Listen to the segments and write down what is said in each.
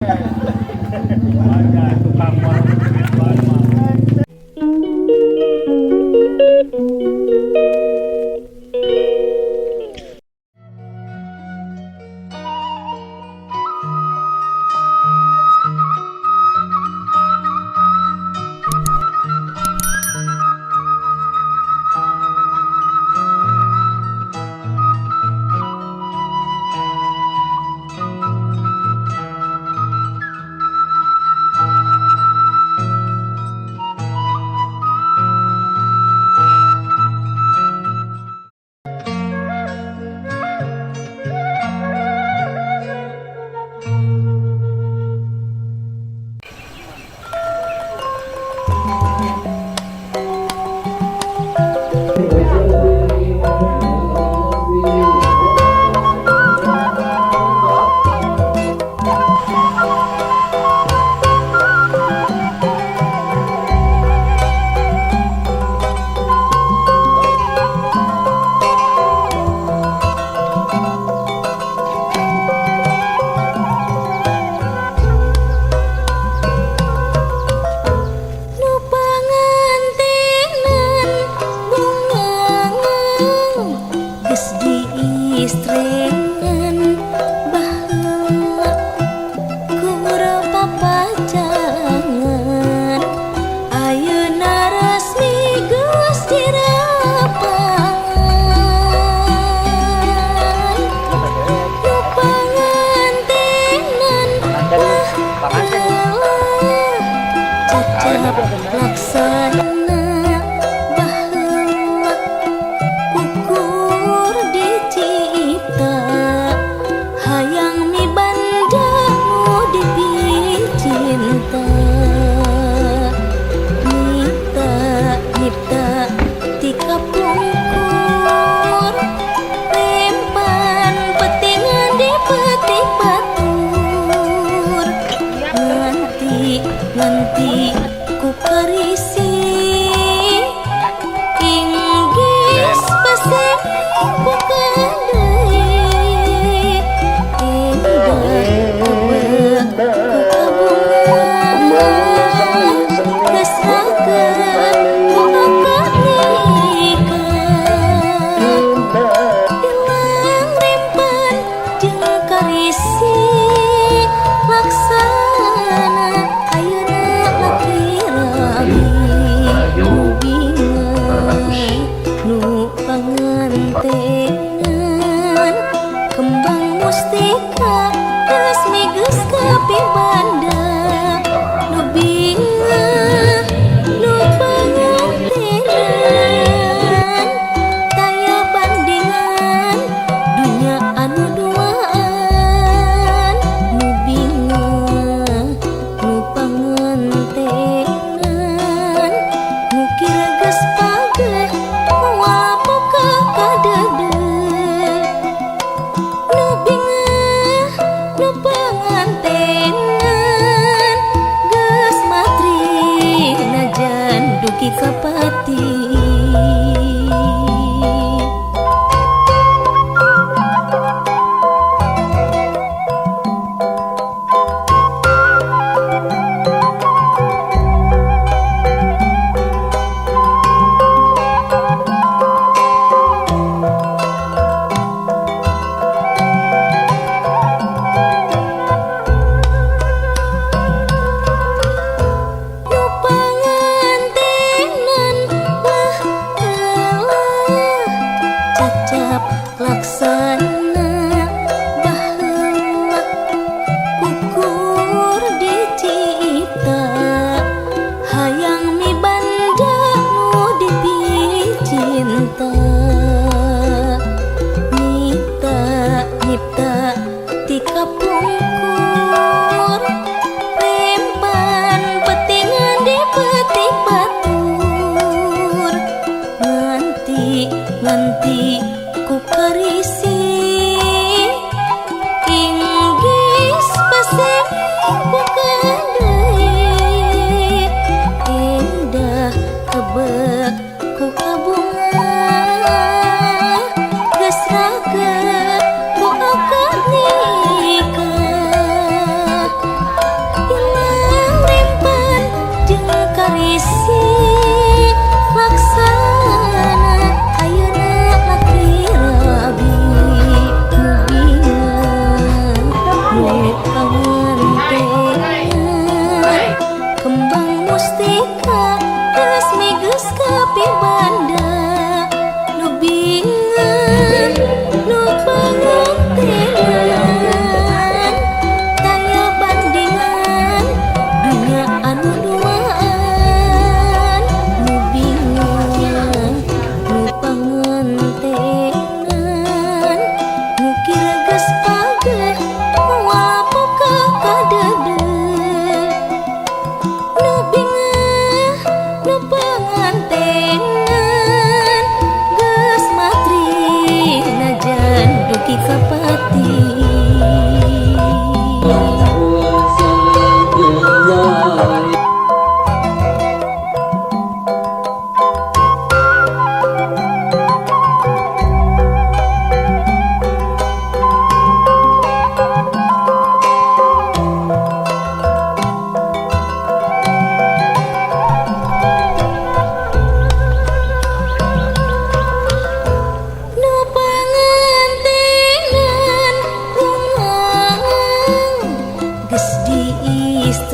Ada tukang warung.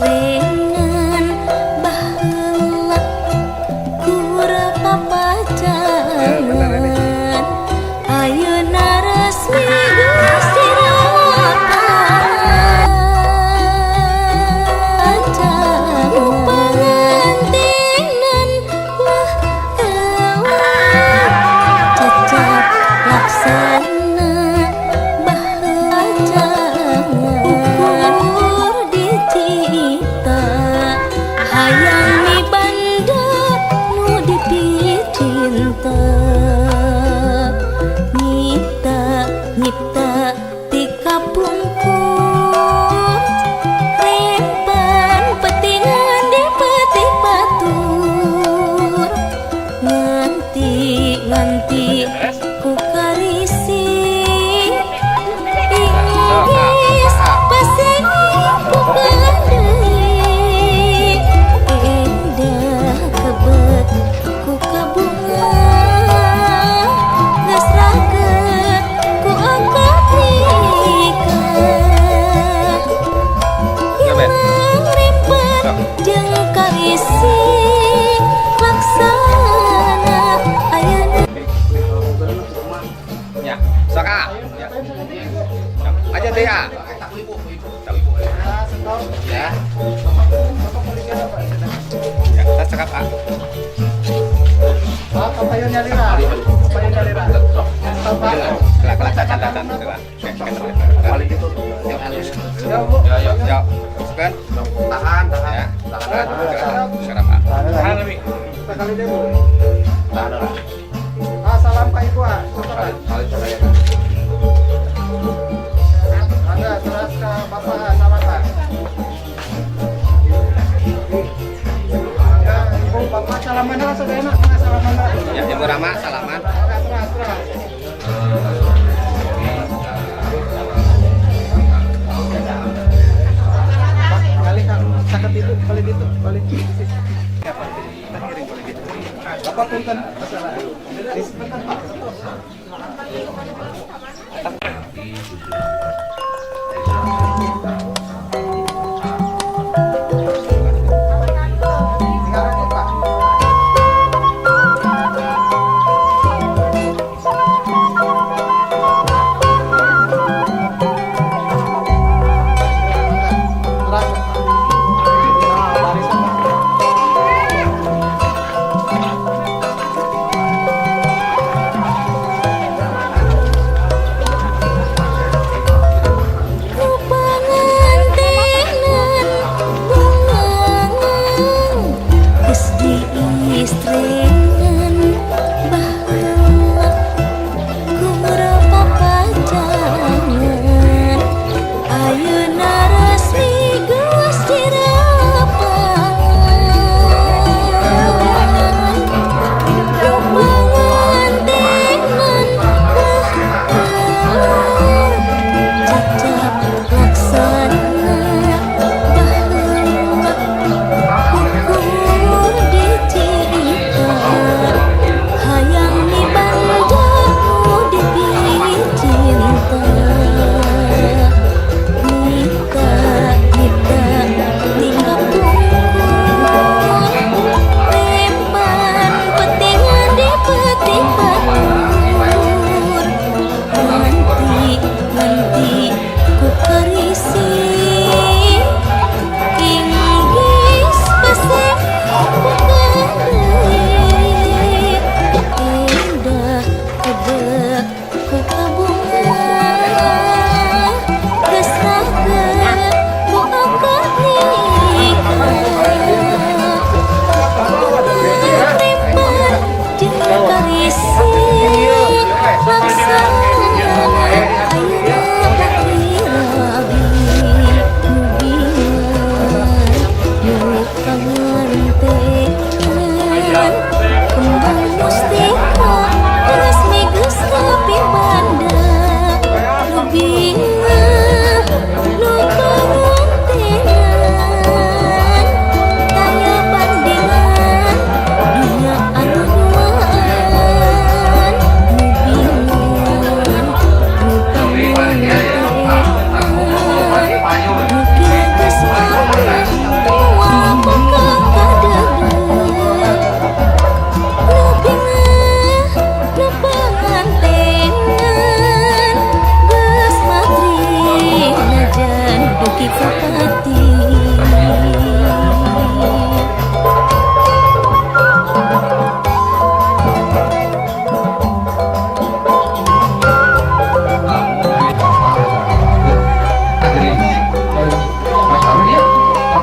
Rengan baheula kurang papacangan ayeuna resmi Gusti Ratu pangantinan wah cecep laksana baheula ukur dicipta hayang mi banda nu dipicinta nyipta ti kapungkur rempan petingan di petik batur nganti ku karisi inggis pasing ku kedeui endah kebet ku kabunga geus raket ku angkat nikah yang rempan jeung karisi laksana ayeuna Ya, sok ah. Ya. Aja deh ah. Ya. Ya, kita cakap ah. Papayonnya lira. Papayonnya lira. Kelak catatan kelak. Paling itu. Yuk, yuk. Masukkan. Tahan. Ya. Tahan. Sekarang ah. Tahan lebih. Sekali deh bu. Tahan lah. Salam kak ibu ah. Ada terus ke bapak sama kak. Ya ibu bapak salaman lah sudah enak nggak salaman lah. Ya, Ibu Rama salaman. Terus. Kali kak sakit itu balik itu balik. Bapak punten masalah. Sebentar Pak. Tinggalannya Pak. Barisan Pak.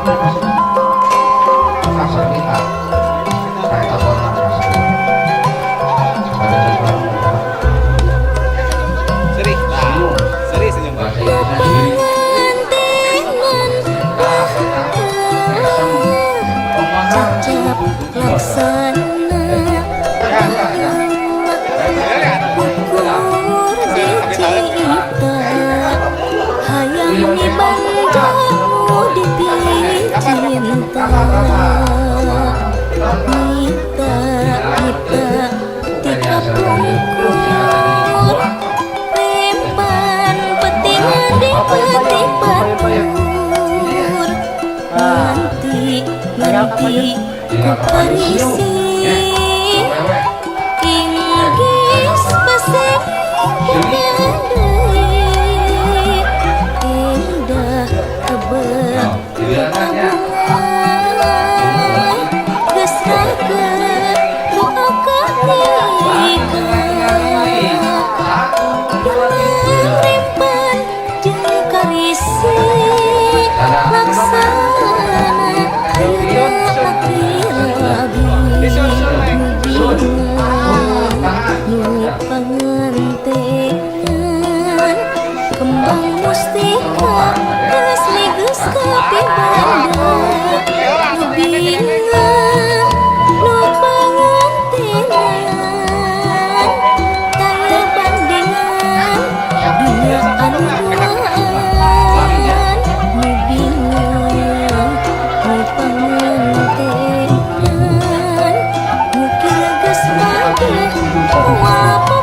Seri. Nah, seri senyum Pak. Cecap laksana ukur dicipta hayang dibanjamu dipilih cinta Nita kita tika pungkur rempan peting di petik batur nanti ku parisi inggis pesek indah kebet geus raket ku akad nikah rempan jeung karisi laksana pangantengan kembang mustika geus ligus kopi banda nu bingang nu pangantengan taya bandingan dunia anu duaan nu bingang nu pangantengan mukir geus made walaupun